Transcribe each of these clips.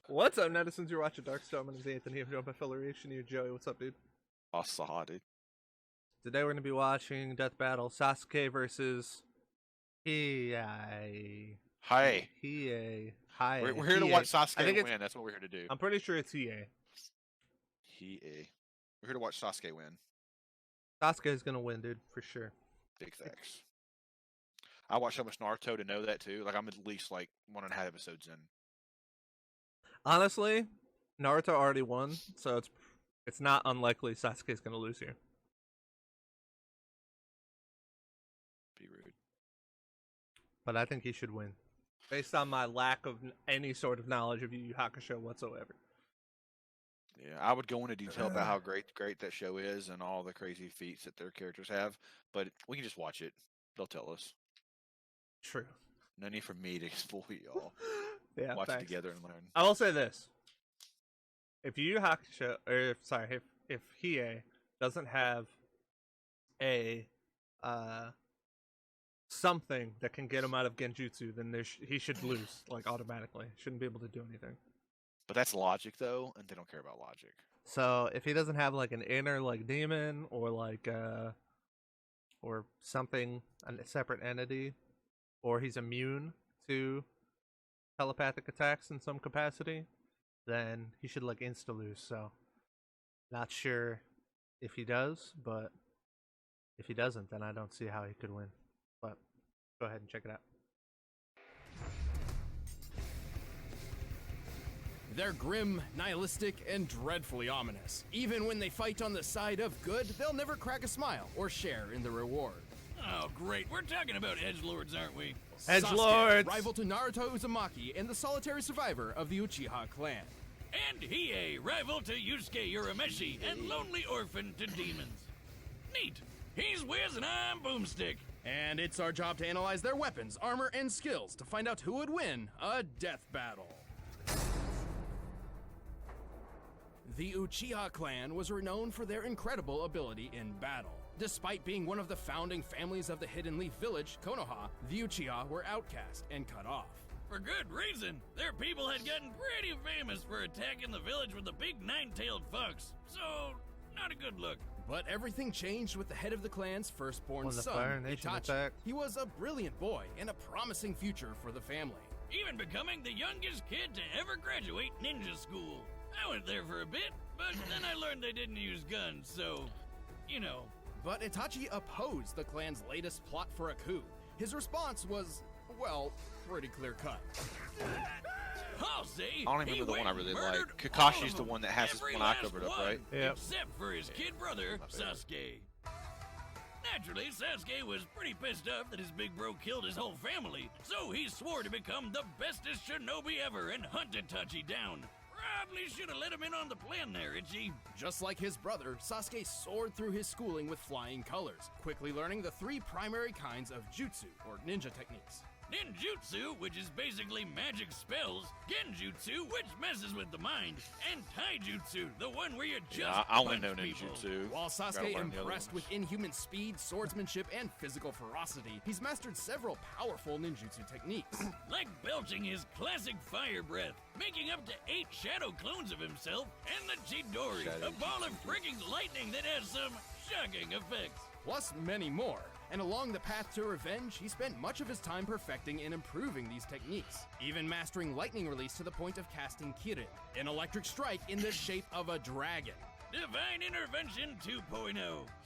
What's up, netizens? You're watching DarkStar. My name's Anthony. I'm joined by fellow reaction to you, Joey. What's up, dude? Asaha, dude. Today we're going to be watching Death Battle Sasuke versus Hiei. Hi. Hiei. We're here to watch Sasuke win. That's what we're here to do. I'm pretty sure it's Hiei. Hiei. We're here to watch Sasuke win. Sasuke is going to win, dude, for sure. Big facts. I watched so much Naruto to know that, too. Like, I'm at least, 1.5 episodes in. Honestly, Naruto already won, so it's not unlikely Sasuke's going to lose here. Be rude. But I think he should win, based on my lack of any sort of knowledge of Yu Yu Hakusho whatsoever. Yeah, I would go into detail about how great that show is and all the crazy feats that their characters have, but we can just watch it. They'll tell us. True. No need for me to spoil y'all. Yeah, watch it together and learn. I will say this: if Yu Yu Hakusho, or if Hiei doesn't have a something that can get him out of Genjutsu, then he should lose automatically. Shouldn't be able to do anything. But that's logic, though, and they don't care about logic. So if he doesn't have an inner demon or or something, a separate entity, or he's immune to telepathic attacks in some capacity, then he should insta lose. So not sure if he does, but if he doesn't, then I don't see how he could win. But go ahead and check it out. They're grim, nihilistic, and dreadfully ominous. Even when they fight on the side of good, they'll never crack a smile or share in the reward. Oh, great. We're talking about edgelords, aren't we? Edgelords! Rival to Naruto Uzumaki and the solitary survivor of the Uchiha clan. And Hiei, rival to Yusuke Urameshi and lonely orphan to demons. Neat. He's Wiz and I'm Boomstick. And it's our job to analyze their weapons, armor, and skills to find out who would win a death battle. The Uchiha clan was renowned for their incredible ability in battle. Despite being one of the founding families of the Hidden Leaf village, Konoha, the Uchiha were outcast and cut off. For good reason. Their people had gotten pretty famous for attacking the village with a big nine-tailed fox. So, not a good look. But everything changed with the head of the clan's firstborn son, Itachi. Attacked. He was a brilliant boy and a promising future for the family. Even becoming the youngest kid to ever graduate ninja school. I went there for a bit, but then I learned they didn't use guns, so, you know. But Itachi opposed the clan's latest plot for a coup. His response was, well, pretty clear-cut. I'll say, I don't remember the one I really like. Kakashi's the one that has his one eye covered up, right? Yep. Except for his kid brother, Sasuke. Naturally, Sasuke was pretty pissed off that his big bro killed his whole family, so he swore to become the bestest shinobi ever and hunt Itachi down. Probably should have let him in on the plan there, Itchy. Just like his brother, Sasuke soared through his schooling with flying colors, quickly learning the 3 primary kinds of jutsu, or ninja techniques. Ninjutsu, which is basically magic spells, Genjutsu, which messes with the mind, and Taijutsu, the one where you just I only know punch people. Ninjutsu. While Sasuke impressed with inhuman speed, swordsmanship, and physical ferocity, he's mastered several powerful ninjutsu techniques. Like belching his classic fire breath, making up to 8 shadow clones of himself, and the Chidori, a ball of freaking lightning that has some shocking effects. Plus many more. And along the path to revenge, he spent much of his time perfecting and improving these techniques, even mastering lightning release to the point of casting Kirin, an electric strike in the shape of a dragon. Divine Intervention 2.0.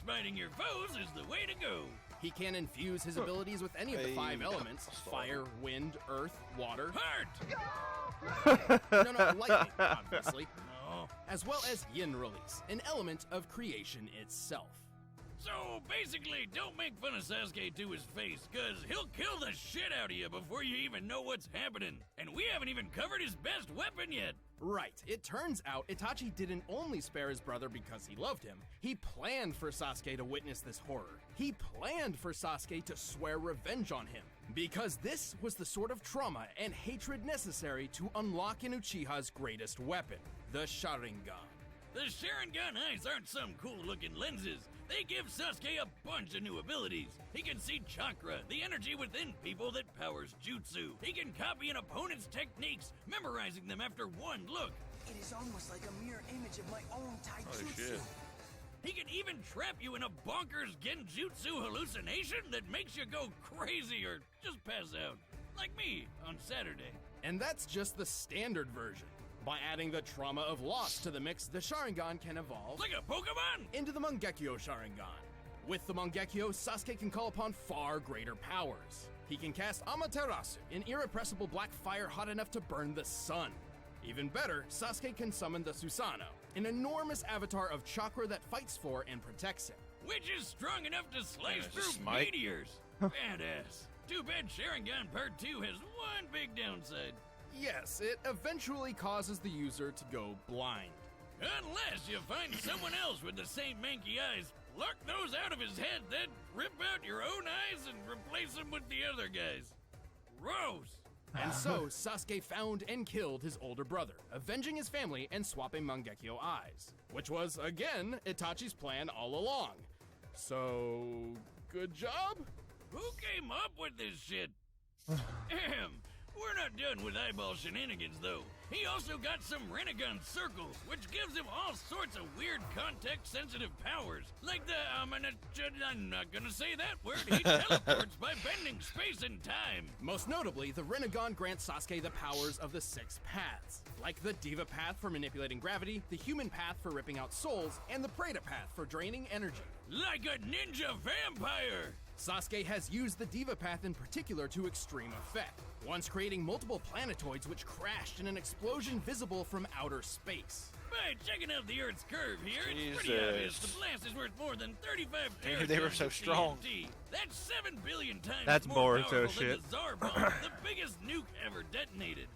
Smiting your foes is the way to go. He can infuse his abilities with any of the 5 elements: fire, wind, earth, water. Heart! No, lightning, obviously. No. As well as yin release, an element of creation itself. So basically, don't make fun of Sasuke to his face, cause he'll kill the shit out of you before you even know what's happening. And we haven't even covered his best weapon yet. Right, it turns out Itachi didn't only spare his brother because he loved him. He planned for Sasuke to witness this horror. He planned for Sasuke to swear revenge on him. Because this was the sort of trauma and hatred necessary to unlock an Uchiha's greatest weapon, the Sharingan. The Sharingan eyes aren't some cool-looking lenses. They give Sasuke a bunch of new abilities. He can see chakra, the energy within people that powers jutsu. He can copy an opponent's techniques, memorizing them after one look. It is almost like a mirror image of my own taijutsu. shit. He can even trap you in a bonkers genjutsu hallucination that makes you go crazy or just pass out. Like me on Saturday. And that's just the standard version. By adding the trauma of loss to the mix, the Sharingan can evolve Like a Pokemon? into the Mangekyo Sharingan. With the Mangekyo, Sasuke can call upon far greater powers. He can cast Amaterasu, an irrepressible black fire hot enough to burn the sun. Even better, Sasuke can summon the Susanoo, an enormous avatar of chakra that fights for and protects him. Which is strong enough to slice Yeah, through smite. meteors. Badass. Too bad Sharingan Part 2 has one big downside. Yes, it eventually causes the user to go blind. Unless you find someone else with the same manky eyes, pluck those out of his head, then rip out your own eyes and replace them with the other guys. Gross. And so, Sasuke found and killed his older brother, avenging his family and swapping Mangekyo eyes. Which was, again, Itachi's plan all along. So, good job? Who came up with this shit? Ahem. We're not done with eyeball shenanigans, though. He also got some Rinnegan circles, which gives him all sorts of weird context-sensitive powers. Like the, I'm not gonna say that word. He teleports by bending space and time. Most notably, the Rinnegan grants Sasuke the powers of the 6 paths, like the Diva path for manipulating gravity, the Human path for ripping out souls, and the Preta path for draining energy. Like a ninja vampire. Sasuke has used the Diva path in particular to extreme effect, once creating multiple planetoids which crashed in an explosion visible from outer space. By checking out the Earth's curve here, it's pretty obvious the blast is worth more than 35 Dude, they were so terajoules of strong. TNT. That's 7 billion times That's more Boruto powerful shit. than the Tsar bomb, the biggest nuke ever detonated.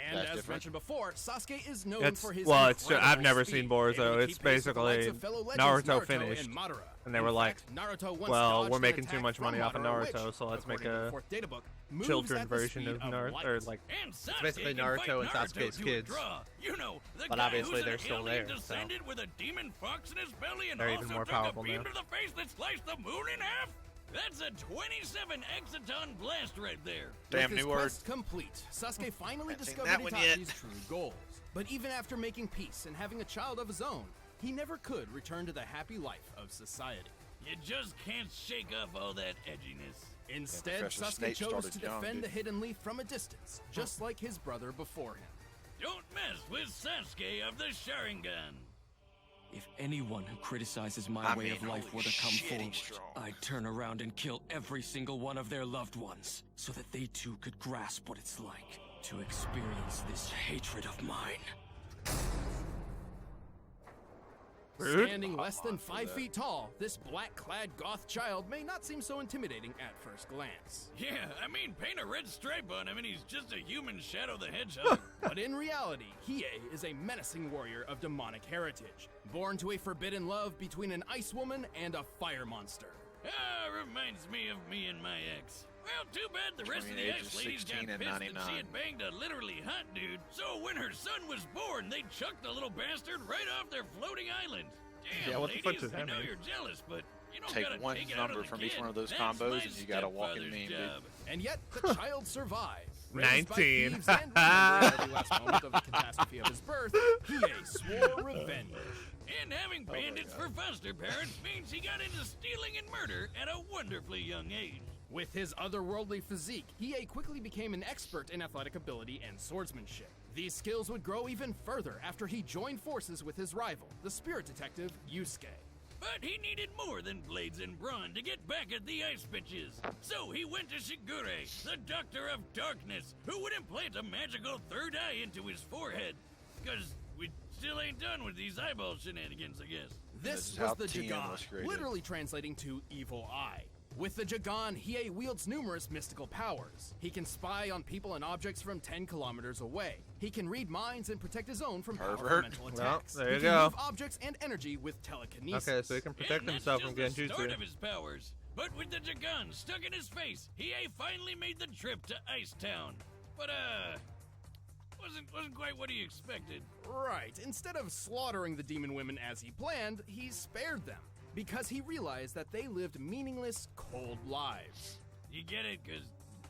And That's as different. mentioned before, Sasuke is known It's for his well, it's incredible I've never speed, seen Boruto. able to It's keep pace with the likes basically of fellow legends Naruto and finished. Madara. And they In were like, fact, Naruto once well, dodged we're an making too attack much from money off of Madara, Naruto, which, so let's make according to the a fourth data book, moves children at the version speed of Naruto, light. or like And Sasuke basically can Naruto fight and Naruto Sasuke's to a kids. draw. You know, the But guy obviously who's they're an still alien there, so. descended with a demon fox in his belly and They're also even more took a powerful beam now. to the face that sliced the moon in half. That's a 27 exaton blast right there. Damn, With his new word. quest complete, Sasuke finally Haven't seen discovered that one yet. Itachi's true goals. But even after making peace and having a child of his own, he never could return to the happy life of society. You just can't shake off all that edginess. Instead, Professor Sasuke Snape chose started to young, defend dude. the Hidden Leaf from a distance, just like his brother before him. Don't mess with Sasuke of the Sharingan. If anyone who criticizes my I way mean, of life holy were to come shit, he's forward, strong. I'd turn around and kill every single one of their loved ones, so that they too could grasp what it's like to experience this hatred of mine. Rude. Standing less than 5 feet tall, this black-clad goth child may not seem so intimidating at first glance. Yeah, I mean, paint a red stripe on him and he's just a human Shadow the Hedgehog. But in reality, Hiei is a menacing warrior of demonic heritage, born to a forbidden love between an ice woman and a fire monster. Reminds me of me and my ex. Well, too bad the rest of Between the the ice ages of ladies got 16 and pissed that 99. she had banged a literally hot dude. So when her son was born, they chucked the little bastard right off their floating island. Damn, Yeah, what the ladies, fuck does I that know mean? you're jealous, but you don't Take gotta one take it out number on the from each kid. one of those That's combos my and you got a walking stepfather's meme, dude. job. And yet, the child survived. Raised by 19. thieves and remembering every last moment of the catastrophe of his birth, Hiei swore revenge. And having bandits for foster parents means he got into stealing and murder at a wonderfully young age. With his otherworldly physique, Hiei quickly became an expert in athletic ability and swordsmanship. These skills would grow even further after he joined forces with his rival, the spirit detective Yusuke. But he needed more than blades and brawn to get back at the ice bitches. So he went to Shigure, the Doctor of Darkness, who would implant a magical third eye into his forehead. Because we still ain't done with these eyeball shenanigans, I guess. This This is was how the TN Jagan, was created. literally translating to evil eye. With the Jagan, Hiei wields numerous mystical powers. He can spy on people and objects from 10 kilometers away. He can read minds and protect his own from powerful Pervert. mental Well, attacks. there he you can go. move objects and energy with telekinesis. Okay, so he can protect And himself from that's just the start Genjutsu. of his powers. But with the Jagan stuck in his face, Hiei finally made the trip to Ice Town. But wasn't quite what he expected. Right. Instead of slaughtering the demon women as he planned, he spared them. because he realized that they lived meaningless, cold lives. You get it, because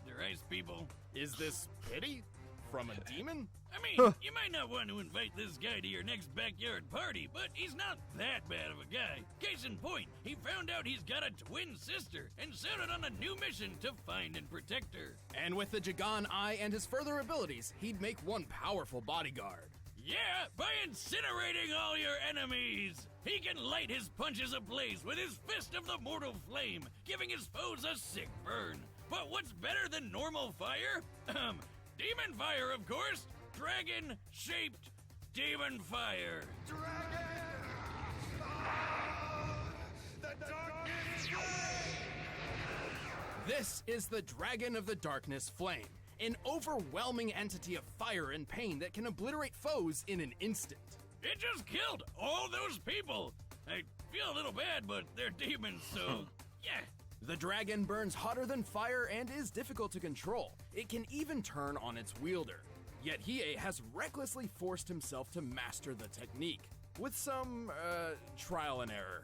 they're ice people? Is this pity? From a demon? I mean, you might not want to invite this guy to your next backyard party, but he's not that bad of a guy. Case in point, he found out he's got a twin sister and set out on a new mission to find and protect her. And with the Jagan Eye and his further abilities, he'd make one powerful bodyguard. Yeah, by incinerating all your enemies! He can light his punches ablaze with his fist of the mortal flame, giving his foes a sick burn. But what's better than normal fire? Demon fire, of course! Dragon-shaped demon fire! This is the Dragon of the Darkness Flame, an overwhelming entity of fire and pain that can obliterate foes in an instant. It just killed all those people! I feel a little bad, but they're demons, so yeah. The dragon burns hotter than fire and is difficult to control. It can even turn on its wielder. Yet Hiei has recklessly forced himself to master the technique, with some, trial and error.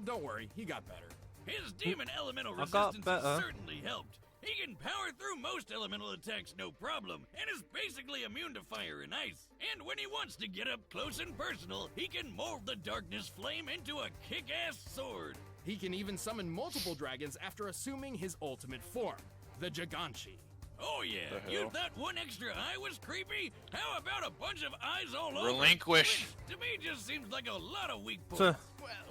Don't worry, he got better. His demon elemental resistance certainly helped. He can power through most elemental attacks no problem, and is basically immune to fire and ice. And when he wants to get up close and personal, he can mold the darkness flame into a kick-ass sword. He can even summon multiple dragons after assuming his ultimate form, the Giganchi. Oh yeah, you thought one extra eye was creepy? How about a bunch of eyes all over? Relinquish. Which, to me, just seems like a lot of weak points.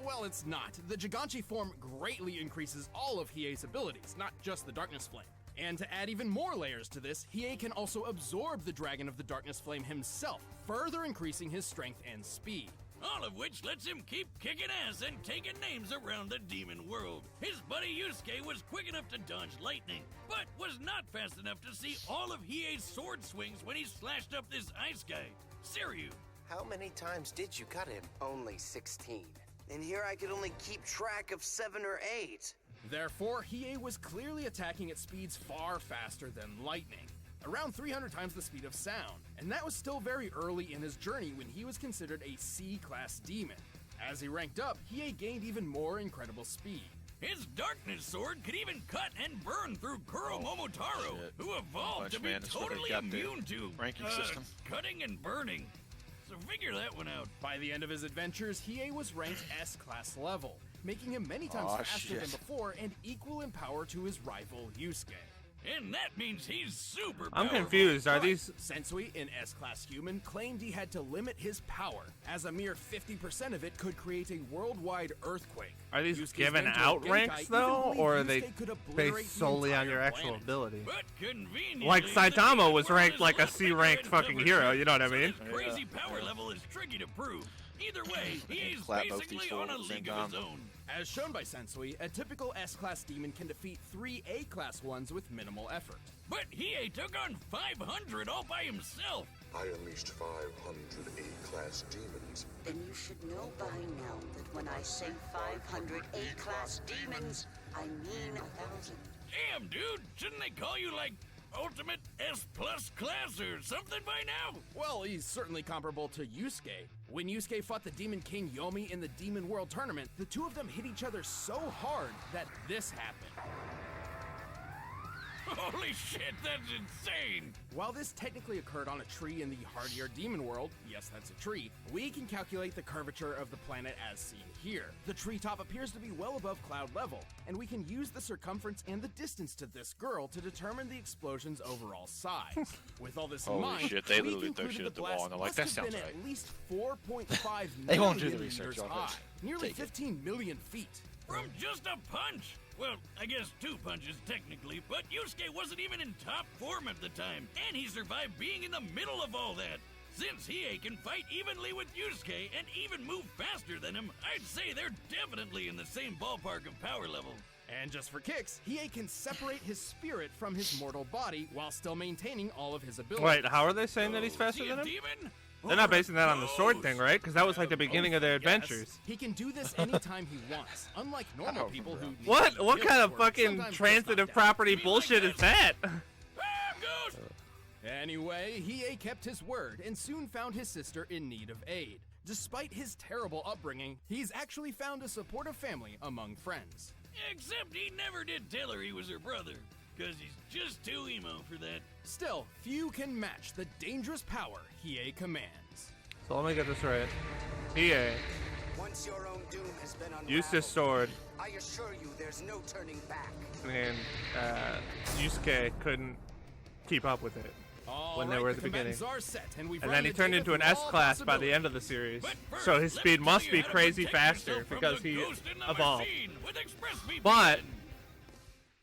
Well, it's not. The Giganchi form greatly increases all of Hiei's abilities, not just the Darkness Flame. And to add even more layers to this, Hiei can also absorb the Dragon of the Darkness Flame himself, further increasing his strength and speed. All of which lets him keep kicking ass and taking names around the demon world. His buddy Yusuke was quick enough to dodge lightning, but was not fast enough to see all of Hiei's sword swings when he slashed up this ice guy. Siryu. How many times did you cut him? Only 16. And here I could only keep track of 7 or 8. Therefore, Hiei was clearly attacking at speeds far faster than lightning, around 300 times the speed of sound, and that was still very early in his journey when he was considered a C-class demon. As he ranked up, Hiei gained even more incredible speed. His darkness sword could even cut and burn through Kuro Momotaro, who evolved to be totally immune to ranking system. Cutting and burning. So figure that one out. By the end of his adventures, Hiei was ranked S-class level, making him many times faster than before and equal in power to his rival Yusuke. And that means he's super powerful. I'm confused. Are these... Sensui, an S-class human, claimed he had to limit his power, as a mere 50% of it could create a worldwide earthquake. Are these Yusuke's given mentor, out Genkai, ranks, though? Or are they based solely on your actual planet. ability? But conveniently, Like Saitama was ranked like a C-ranked C fucking hero, you know what I mean? Crazy power level is tricky to prove. Either way, he's Clap both these basically on a fools league and of his own. As shown by Sensui, a typical S-class demon can defeat 3 A-class ones with minimal effort. But Hiei took on 500 all by himself. I unleashed 500 A-class demons. Then you should know by now that when I say 500 A-class demons, I mean 1,000. Damn, dude, shouldn't they call you like Ultimate S+ class or something by now? Well, he's certainly comparable to Yusuke. When Yusuke fought the Demon King Yomi in the Demon World Tournament, the two of them hit each other so hard that this happened. Holy shit, that's insane! While this technically occurred on a tree in the hardier Demon World, yes, that's a tree, we can calculate the curvature of the planet as seen here. The treetop appears to be well above cloud level, and we can use the circumference and the distance to this girl to determine the explosion's overall size. With all this in mind, shit, they we literally throw concluded shit the at the wall blast and they're like, must that have sounds been right. at least 4.5 They won't do the million research meters on high, this. nearly Take it. 15 million feet. From just a punch! Well, I guess 2 punches technically, but Yusuke wasn't even in top form at the time, and he survived being in the middle of all that. Since Hiei can fight evenly with Yusuke and even move faster than him, I'd say they're definitely in the same ballpark of power level. And just for kicks, Hiei can separate his spirit from his mortal body while still maintaining all of his abilities. Wait, how are they saying that he's faster Is he a than him? demon? They're not basing that on the sword thing, right? Because that was like the beginning of their adventures. Yes, he can do this anytime he wants, unlike normal people who... What? need What to kind of kill fucking sometimes just transitive knock down. property bullshit is that? Ah, ghost! Anyway, Hiei kept his word and soon found his sister in need of aid. Despite his terrible upbringing, he's actually found a supportive family among friends. Except he never did tell her he was her brother, because he's just too emo for that. Still, few can match the dangerous power Hiei commands. So let me get this right. Hiei Once your own doom has been unraveled, used his sword, I assure you there's no turning back. and Yusuke couldn't keep up with it when they were at the beginning. And then he turned into an S-class by the end of the series, First, so his let speed me must tell you be how to crazy protect faster yourself from because the he ghost in the evolved. machine with ExpressVPN. But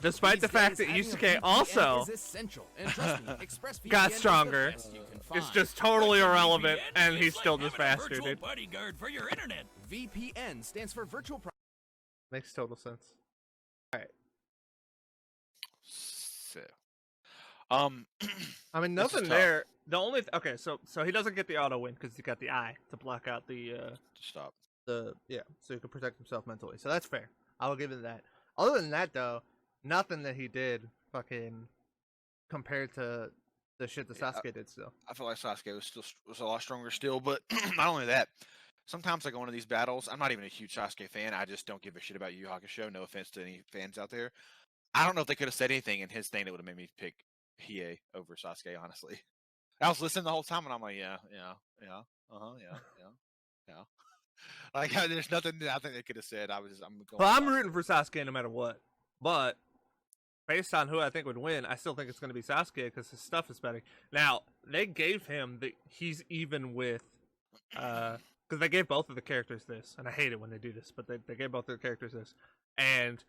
despite the These fact days, that having a Yusuke VPN also is essential, and trust me, ExpressVPN got is the stronger, best you can it's find. just totally irrelevant, VPN and is he's like still just having a faster, virtual dude. bodyguard for your internet. VPN stands for virtual. Makes total sense. Alright. So, I mean, This is nothing tough. there. The only okay, so he doesn't get the auto win because he got the eye to block out the stop. so he can protect himself mentally. So that's fair. I will give it that. Other than that, though, nothing that he did fucking compared to the shit that Yeah, Sasuke did. Still, I feel like Sasuke was a lot stronger still, but not only that. Sometimes I go into these battles. I'm not even a huge Sasuke fan. I just don't give a shit about Yu Yu Hakusho. No offense to any fans out there. I don't know if they could have said anything in his thing that would have made me pick Hiei over Sasuke. Honestly, I was listening the whole time, and I'm like, yeah. Like, there's nothing that I think they could have said. I'm going. well, I'm Sasuke. rooting for Sasuke no matter what. But based on who I think would win, I still think it's going to be Sasuke because his stuff is better. Now they gave him he's even with because they gave both of the characters this, and I hate it when they do this, but they gave both of the characters this, and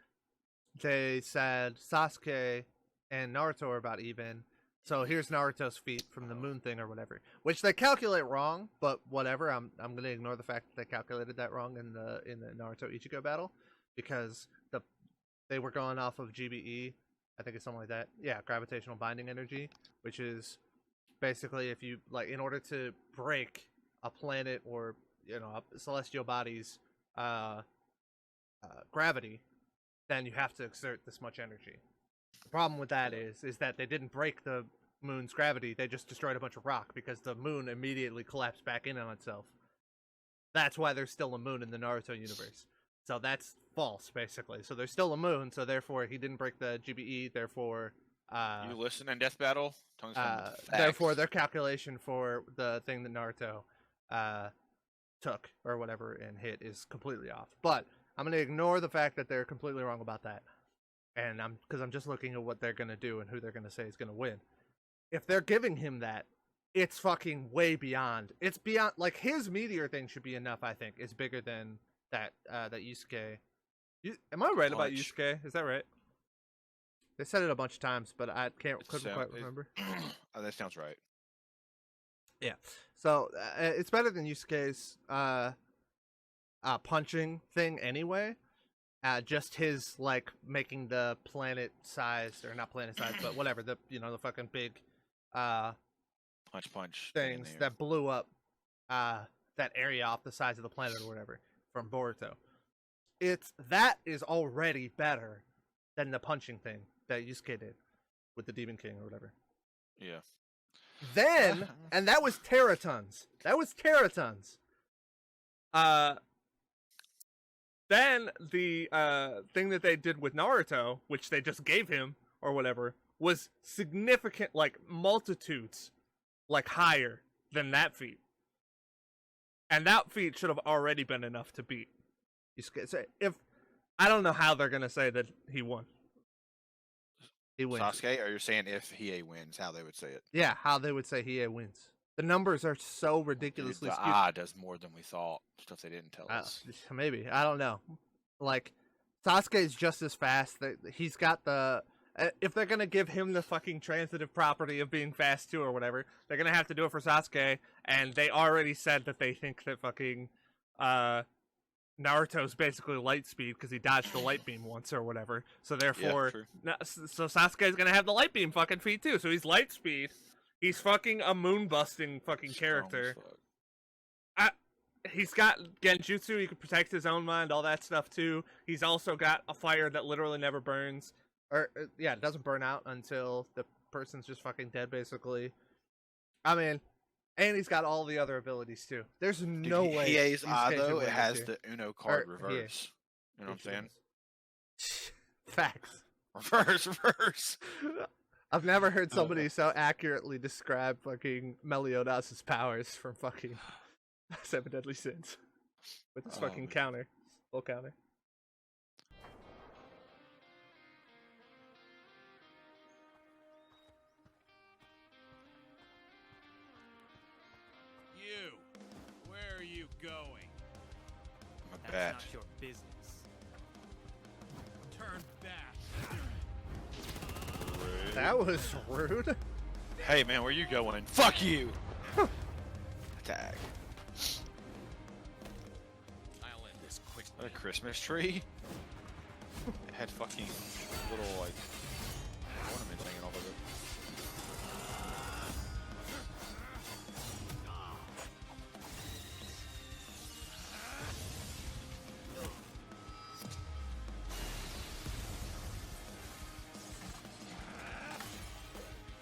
they said Sasuke and Naruto are about even. So here's Naruto's feat from the moon thing or whatever, which they calculate wrong, but whatever. I'm gonna ignore the fact that they calculated that wrong in the Naruto Ichigo battle because they were going off of GBE. I think it's something like that. Yeah, gravitational binding energy, which is basically if you like in order to break a planet or a celestial body's gravity, then you have to exert this much energy. The problem with that is that they didn't break the moon's gravity; they just destroyed a bunch of rock because the moon immediately collapsed back in on itself. That's why there's still a moon in the Naruto universe. So that's false, basically. So there's still a moon, so therefore he didn't break the GBE. Therefore, You listen in Death Battle. Tongue's coming with facts. therefore their calculation for the thing that Naruto took or whatever and hit is completely off. But I'm gonna ignore the fact that they're completely wrong about that. And because I'm just looking at what they're gonna do and who they're gonna say is gonna win. If they're giving him that, it's fucking way beyond. It's beyond. Like his meteor thing should be enough. I think is bigger than that. That Yusuke. Am I right about Yusuke? Is that right? They said it a bunch of times, but I couldn't quite remember. That sounds right. Yeah. So it's better than Yusuke's punching thing anyway. Just his like making the planet sized or not planet sized, but whatever the fucking big punch things that blew up that area off the sides of the planet or whatever from Boruto. That is already better than the punching thing that Yusuke did with the Demon King or whatever. Yeah. Then and that was teratons. Then the thing that they did with Naruto, which they just gave him or whatever, was significant, like multitudes, like higher than that feat. And that feat should have already been enough to beat. So if I don't know how they're gonna say that he won. He wins. Sasuke, or you're saying if Hiei wins, how they would say it? Yeah, how they would say Hiei wins. The numbers are so ridiculously skewed. The does more than we thought. Stuff they didn't tell us. Maybe. I don't know. Like, Sasuke is just as fast. He's got the... if they're going to give him the fucking transitive property of being fast too or whatever, they're going to have to do it for Sasuke, and they already said that they think that fucking Naruto's basically light speed because he dodged the light beam once or whatever. So therefore... so Sasuke's going to have the light beam fucking feat too. So he's light speed. He's fucking a moon-busting fucking character. He's got Genjutsu, he can protect his own mind, all that stuff too. He's also got a fire that literally never burns. Or, it doesn't burn out until the person's just fucking dead, basically. I mean, And he's got all the other abilities too. There's no way. Hiei's eye, Yusuke though, should it win has this the year. Uno card Or, reverse. You know what I'm saying? Facts. Reverse. I've never heard somebody so accurately describe fucking Meliodas' powers from fucking Seven Deadly Sins. With his fucking man. counter. Full counter. You, where are you going? My That's bad. not your business. Turn back. That was rude. Hey man, where you going? Fuck you! Attack. I'll end this quickly. What a Christmas tree? It had fucking little like ornaments hanging off of it.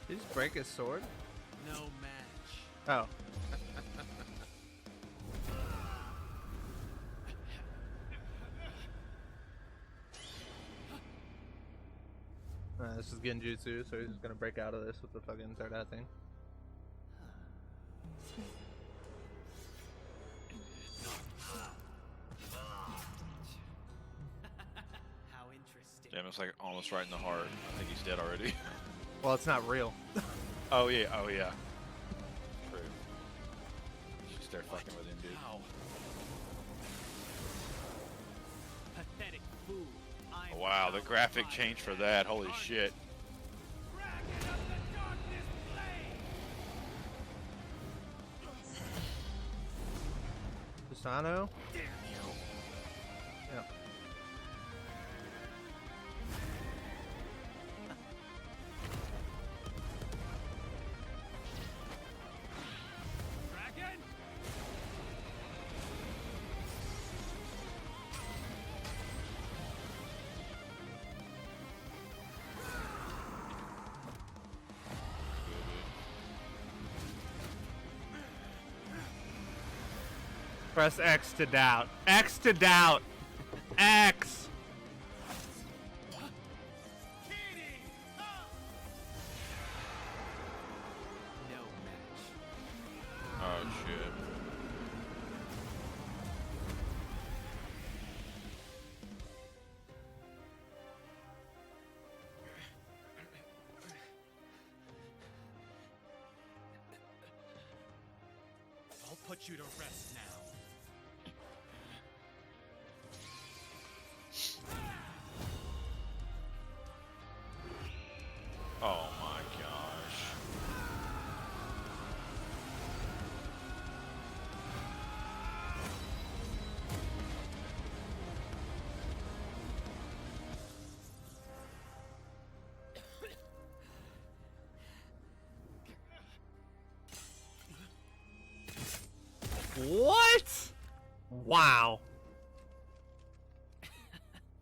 Did he just break his sword? No match. Oh. This is Genjutsu, so he's just gonna break out of this with the fucking third eye thing. How interesting. Damn, it's like almost right in the heart. I think he's dead already. Well, it's not real. Oh yeah, True. She's there fucking with him, dude. Ow. Pathetic fool. Oh, wow, the graphic changed for that. Holy shit. Susano? Yeah. Dragon? Press X to doubt. X to doubt. X. No match. Oh shit. I'll put you to rest now. Oh my gosh. What? Wow.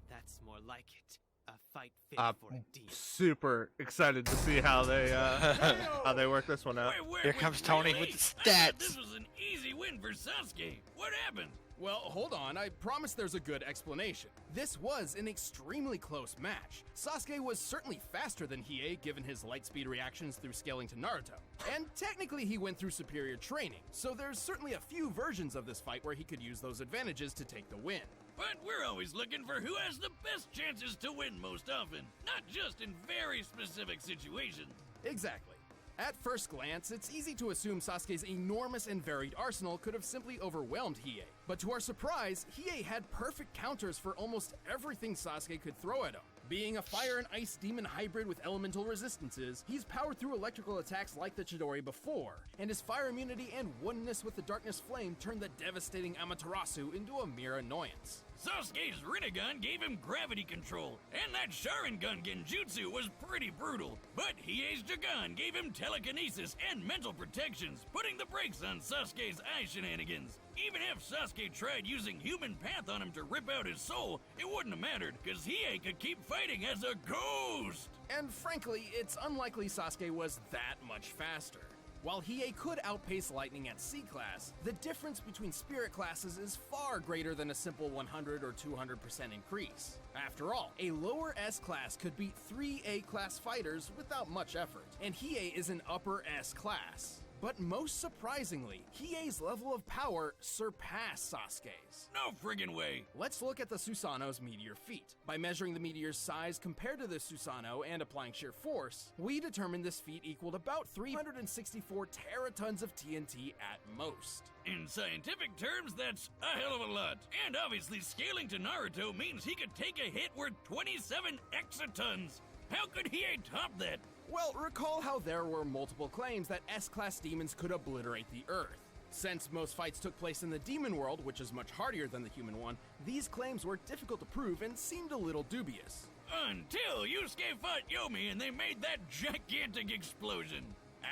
That's more like it. A fight fit for a demon. Super excited to see how they work this one out. Here comes Tony with the I thought stats. this was an easy win for Sasuke. What happened? Well, hold on. I promise there's a good explanation. This was an extremely close match. Sasuke was certainly faster than Hiei given his light speed reactions through scaling to Naruto. And technically he went through superior training, so there's certainly a few versions of this fight where he could use those advantages to take the win. But we're always looking for who has the best chances to win most often, not just in very specific situations. Exactly. At first glance, it's easy to assume Sasuke's enormous and varied arsenal could have simply overwhelmed Hiei. But to our surprise, Hiei had perfect counters for almost everything Sasuke could throw at him. Being a fire and ice demon hybrid with elemental resistances, he's powered through electrical attacks like the Chidori before, and his fire immunity and oneness with the darkness flame turned the devastating Amaterasu into a mere annoyance. Sasuke's Rinnegan gave him gravity control, and that Sharingan Genjutsu was pretty brutal. But Hiei's Jagan gave him telekinesis and mental protections, putting the brakes on Sasuke's eye shenanigans. Even if Sasuke tried using human path on him to rip out his soul, it wouldn't have mattered, cause Hiei could keep fighting as a ghost! And frankly, it's unlikely Sasuke was that much faster. While Hiei could outpace Lightning at C-Class, the difference between Spirit classes is far greater than a simple 100 or 200% increase. After all, a lower S-Class could beat 3 A-Class fighters without much effort, and Hiei is an upper S-Class. But most surprisingly, Hiei's level of power surpassed Sasuke's. No friggin' way. Let's look at the Susanoo's meteor feat. By measuring the meteor's size compared to the Susanoo and applying sheer force, we determined this feat equaled about 364 teratons of TNT at most. In scientific terms, that's a hell of a lot. And obviously scaling to Naruto means he could take a hit worth 27 exatons. How could Hiei top that? Well, recall how there were multiple claims that S-Class demons could obliterate the Earth. Since most fights took place in the demon world, which is much hardier than the human one, these claims were difficult to prove and seemed a little dubious. Until Yusuke fought Yomi and they made that gigantic explosion.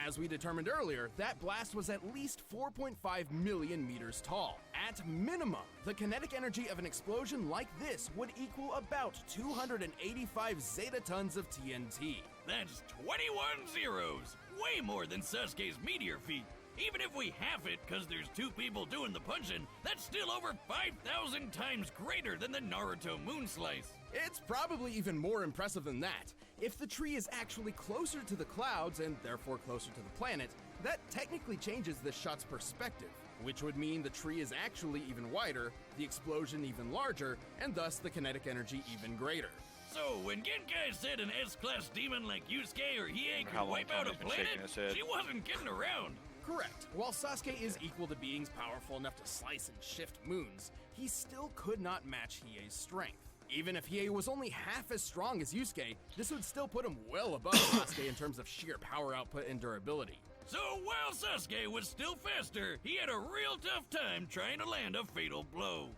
As we determined earlier, that blast was at least 4.5 million meters tall. At minimum, the kinetic energy of an explosion like this would equal about 285 zetatons of TNT. That's 21 zeros! Way more than Sasuke's meteor feat. Even if we half it, cause there's 2 people doing the punching, that's still over 5,000 times greater than the Naruto moon slice. It's probably even more impressive than that. If the tree is actually closer to the clouds, and therefore closer to the planet, that technically changes the shot's perspective, which would mean the tree is actually even wider, the explosion even larger, and thus the kinetic energy even greater. So, when Genkai said an S-Class demon like Yusuke or Hiei could wipe out a planet, she wasn't kidding around. Correct. While Sasuke is equal to beings powerful enough to slice and shift moons, he still could not match Hiei's strength. Even if Hiei was only half as strong as Yusuke, this would still put him well above Sasuke in terms of sheer power output and durability. So while Sasuke was still faster, he had a real tough time trying to land a fatal blow.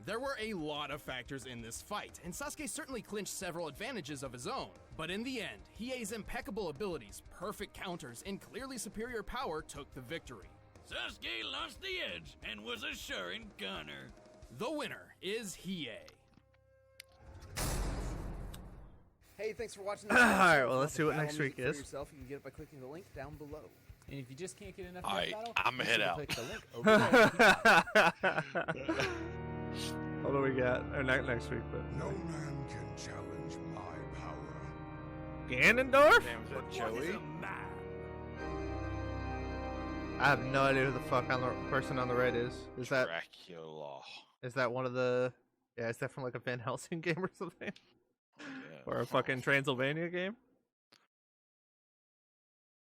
There were a lot of factors in this fight, and Sasuke certainly clinched several advantages of his own. But in the end, Hiei's impeccable abilities, perfect counters, and clearly superior power took the victory. Sasuke lost the edge and was a Sharin goner. The winner is Hiei. Hey, thanks for watching this. Alright, well, let's see what next week is. Yourself. You can get it by clicking the link down below. And if you just can't get enough All of right, that battle, I'm gonna head out. click the link over there. What do we got? Or next week, but No man can challenge my power. Ganondorf? Damn, is that Joey? I have no idea who the fuck on the person on the right is. Is that one of the? Yeah, is that from like a Van Helsing game or something? Yeah. Or a fucking Transylvania game?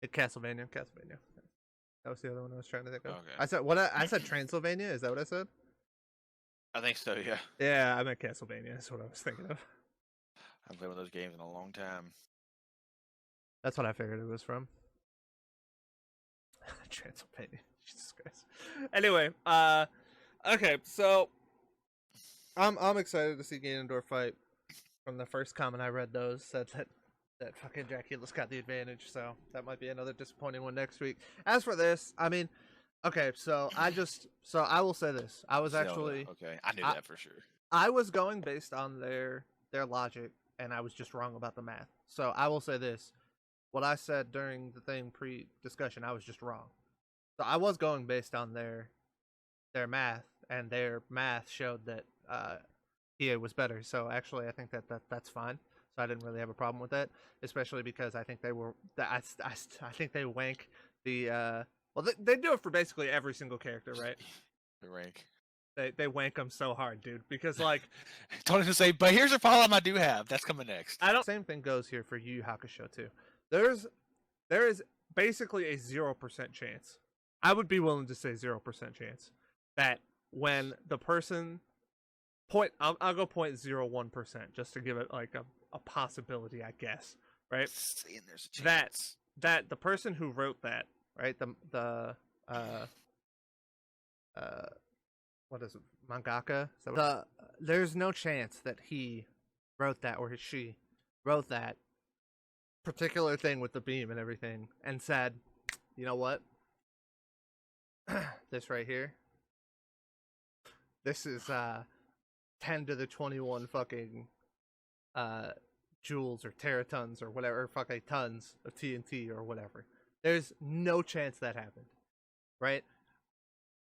Castlevania. That was the other one I was trying to think of. Okay. I said what? I said Transylvania. Is that what I said? I think so, yeah. Yeah, I meant Castlevania. That's what I was thinking of. I haven't played one of those games in a long time. That's what I figured it was from. Transylvania. Jesus Christ. Anyway, okay, so I'm excited to see Ganondorf fight. From the first comment I read, those said that fucking Dracula's got the advantage, so that might be another disappointing one next week. As for this, I mean, okay, so I will say this. I was actually okay. I knew that for sure. I was going based on their logic, and I was just wrong about the math. So I will say this: what I said during the thing pre-discussion, I was just wrong. So I was going based on their math, and their math showed that Hiei was better. So actually, I think that's fine. So I didn't really have a problem with that, especially because I think they were. I think they wank the. Well, they do it for basically every single character, right? The rank. They wank them so hard, dude. Because like, told him to say, but here's a problem I do have. That's coming next. Same thing goes here for Yu Yu Hakusho too. There is basically a 0% chance. I would be willing to say 0% chance that when the person I'll go 0.01% just to give it like a possibility, I guess, right? Saying there's a chance. That the person who wrote that, right? What is it? Mangaka? There's no chance that he wrote that or she wrote that particular thing with the beam and everything and said, you know what? This right here. This is 10 to the 21 fucking joules or teratons or whatever, fucking tons of TNT or whatever. There's no chance that happened, right?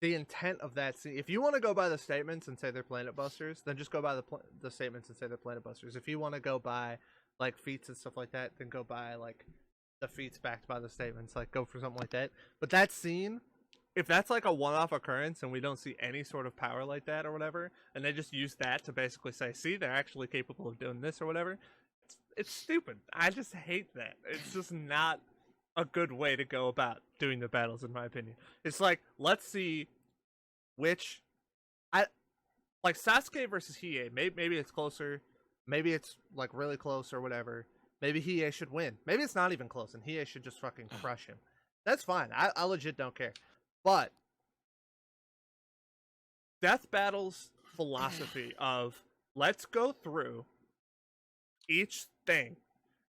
The intent of that scene, if you want to go by the statements and say they're Planet Busters, then just go by the statements and say they're Planet Busters. If you want to go by like feats and stuff like that, then go by like the feats backed by the statements, like go for something like that. But that scene, if that's like a one-off occurrence and we don't see any sort of power like that or whatever, and they just use that to basically say, see, they're actually capable of doing this or whatever, it's stupid. I just hate that. It's just not a good way to go about doing the battles, in my opinion. It's like, let's see which like Sasuke versus Hiei. Maybe it's closer. Maybe it's like really close or whatever. Maybe Hiei should win. Maybe it's not even close and Hiei should just fucking crush him. That's fine. I legit don't care. But Death Battle's philosophy of let's go through each thing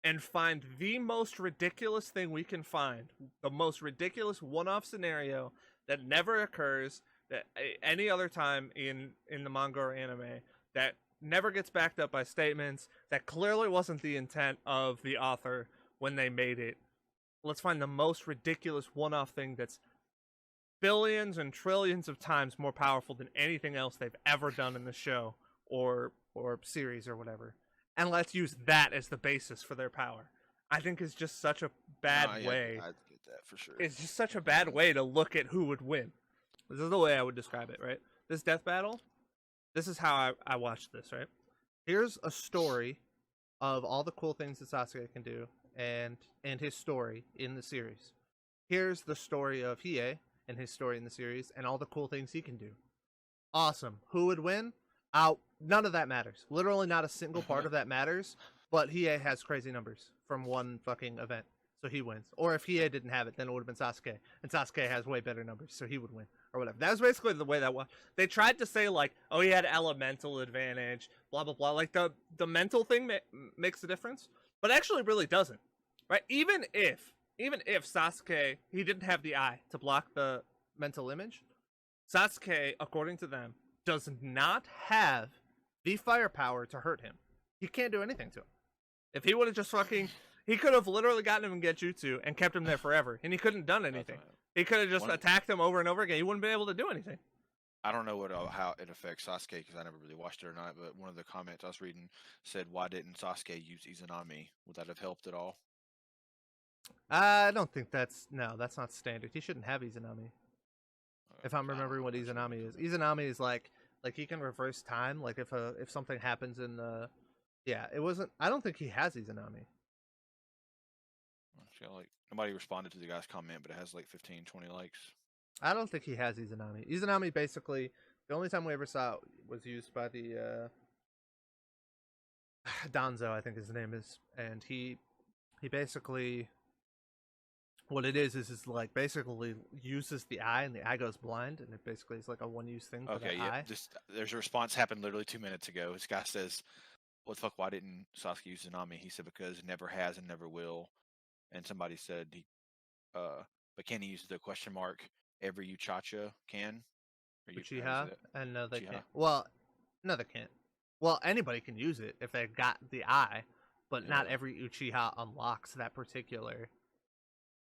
and find the most ridiculous thing we can find, the most ridiculous one-off scenario that never occurs that any other time in the manga or anime, that never gets backed up by statements, that clearly wasn't the intent of the author when they made it. Let's find the most ridiculous one-off thing that's billions and trillions of times more powerful than anything else they've ever done in the show or series or whatever. And let's use that as the basis for their power. I think it's just such a bad way. I get that for sure. It's just such a bad way to look at who would win. This is the way I would describe it, right? This death battle, this is how I watched this, right? Here's a story of all the cool things that Sasuke can do and his story in the series. Here's the story of Hiei and his story in the series and all the cool things he can do. Awesome. Who would win? None of that matters. Literally not a single part of that matters, but Hiei has crazy numbers from one fucking event, so he wins. Or if Hiei didn't have it, then it would have been Sasuke, and Sasuke has way better numbers, so he would win, or whatever. That was basically the way that was. They tried to say, like, oh, he had elemental advantage, blah, blah, blah. Like, the mental thing makes a difference, but actually really doesn't, right? Even if Sasuke, he didn't have the eye to block the mental image, Sasuke, according to them, does not have the firepower to hurt him. He can't do anything to him. If he would have just fucking... He could have literally gotten him in Genjutsu and kept him there forever, and he couldn't have done anything. He could have just attacked him over and over again. He wouldn't be able to do anything. I don't know how it affects Sasuke because I never really watched it or not, but one of the comments I was reading said, why didn't Sasuke use Izanami? Would that have helped at all? I don't think that's not standard. He shouldn't have Izanami. If I'm remembering what Izanami is. Izanami is like he can reverse time. Like if something happens in the... Yeah, it wasn't... I don't think he has Izanami. Like nobody responded to the guy's comment, but it has like 15, 20 likes. I don't think he has Izanami. Izanami basically, the only time we ever saw it was used by the Danzo, I think his name is, and he basically, what it is like basically uses the eye, and the eye goes blind, and it basically is like a one-use thing for the eye. There's a response happened literally 2 minutes ago. This guy says, "What the fuck? Why didn't Sasuke use Izanami?" He said, "Because never has and never will." And somebody said, but can he use the question mark? Every Uchiha can? Uchiha? And no, they can't. Well, no, they can't. Well, anybody can use it if they got the eye, but not every Uchiha unlocks that particular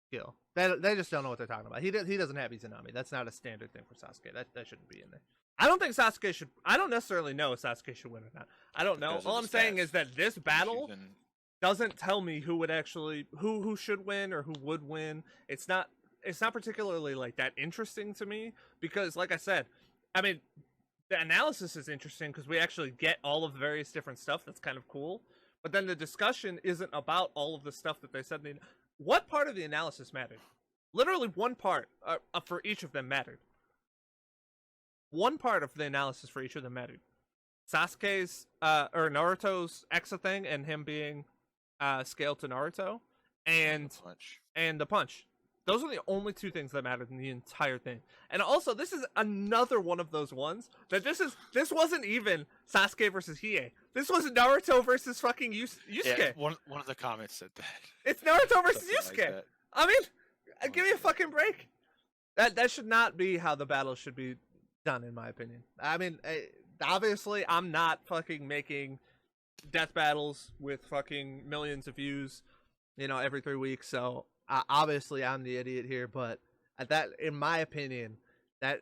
skill. They just don't know what they're talking about. He doesn't have Izanami. That's not a standard thing for Sasuke. That shouldn't be in there. I don't think Sasuke should... I don't necessarily know if Sasuke should win or not. I don't know. All I'm saying is that this battle... doesn't tell me who would actually who should win or who would win. It's not particularly like that interesting to me because, like I said, I mean, the analysis is interesting because we actually get all of the various different stuff. That's kind of cool. But then the discussion isn't about all of the stuff that they said. What part of the analysis mattered? Literally one part for each of them mattered. One part of the analysis for each of them mattered. Sasuke's or Naruto's Exa thing and him being scaled to Naruto and the punch. Those are the only two things that mattered in the entire thing. And also, this is another one of those ones that this wasn't even Sasuke versus Hiei. This was Naruto versus fucking Yusuke. Yeah, one of the comments said that. It's Naruto versus Yusuke. Like I mean, give me a fucking break. That should not be how the battle should be done, in my opinion. I mean, obviously, I'm not fucking making death battles with fucking millions of views, every 3 weeks. So obviously I'm the idiot here, but at that, in my opinion, that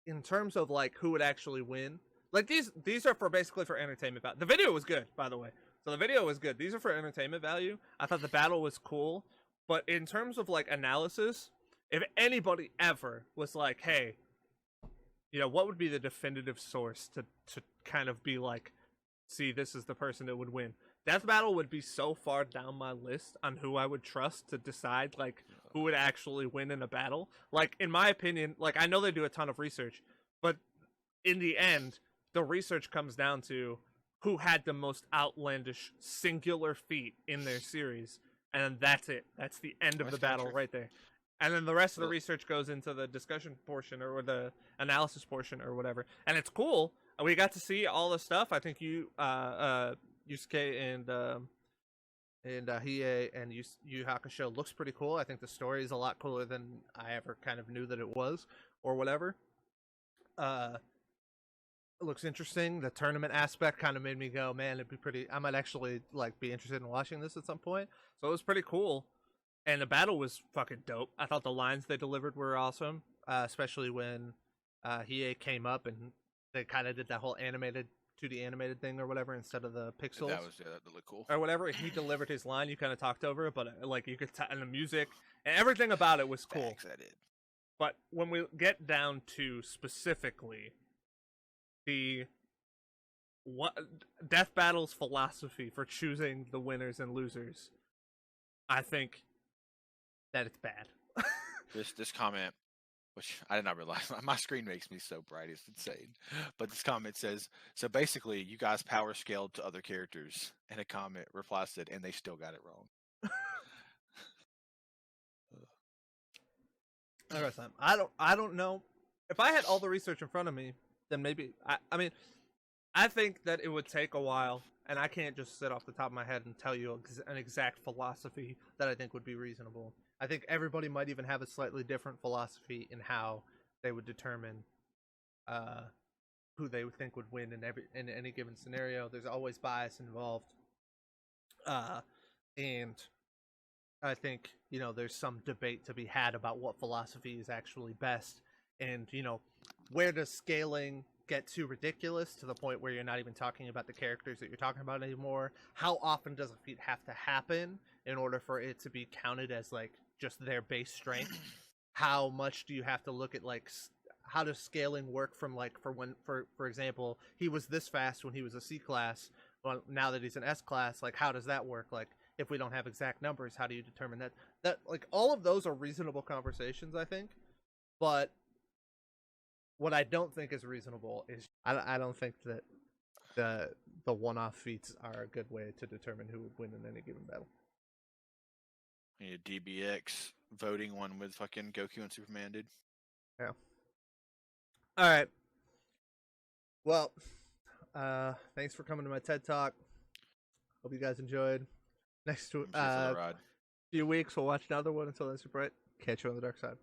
in terms of like who would actually win, like these are for basically for entertainment value. The video was good, by the way. So the video was good. These are for entertainment value. I thought the battle was cool, but in terms of like analysis, if anybody ever was like, hey, what would be the definitive source to kind of be like, see, this is the person that would win? Death Battle would be so far down my list on who I would trust to decide like who would actually win in a battle. Like in my opinion, like I know they do a ton of research, but in the end, the research comes down to who had the most outlandish singular feat in their series, and that's it. That's the end of the battle right there. And then the rest of the research goes into the discussion portion or the analysis portion or whatever. And it's cool. We got to see all the stuff. I think Yusuke and Hiei and Yu Hakusho looks pretty cool. I think the story is a lot cooler than I ever kind of knew that it was or whatever. It looks interesting. The tournament aspect kind of made me go, man, it'd be pretty. I might actually like be interested in watching this at some point. So it was pretty cool. And the battle was fucking dope. I thought the lines they delivered were awesome, especially when Hiei came up and they kind of did that whole 2D animated thing or whatever instead of the pixels. That looked cool. Or whatever. He delivered his line. You kind of talked over it, but like you could, and the music and everything about it was cool. Thanks, I did. But when we get down to specifically Death Battle's philosophy for choosing the winners and losers, I think that it's bad. This comment, which I did not realize, my screen makes me so bright, it's insane. But this comment says, so basically you guys power scaled to other characters, and a comment replies to it, and they still got it wrong. I don't know. If I had all the research in front of me, then maybe I mean I think that it would take a while, and I can't just sit off the top of my head and tell you an exact philosophy that I think would be reasonable. I think everybody might even have a slightly different philosophy in how they would determine who they would think would win in any given scenario. There's always bias involved, and I think there's some debate to be had about what philosophy is actually best, and where does scaling get too ridiculous to the point where you're not even talking about the characters that you're talking about anymore? How often does a feat have to happen in order for it to be counted as like just their base strength? How much do you have to look at like how does scaling work from like for example, he was this fast when he was a C class, well now that he's an S class, like how does that work? Like if we don't have exact numbers, how do you determine that like all of those are reasonable conversations, I think. But what I don't think is reasonable is I don't think that the one-off feats are a good way to determine who would win in any given battle. Yeah, DBX voting one with fucking Goku and Superman did. Yeah. All right. Well, thanks for coming to my TED Talk. Hope you guys enjoyed. Next few weeks we'll watch another one. Until then, super bright. Catch you on the dark side.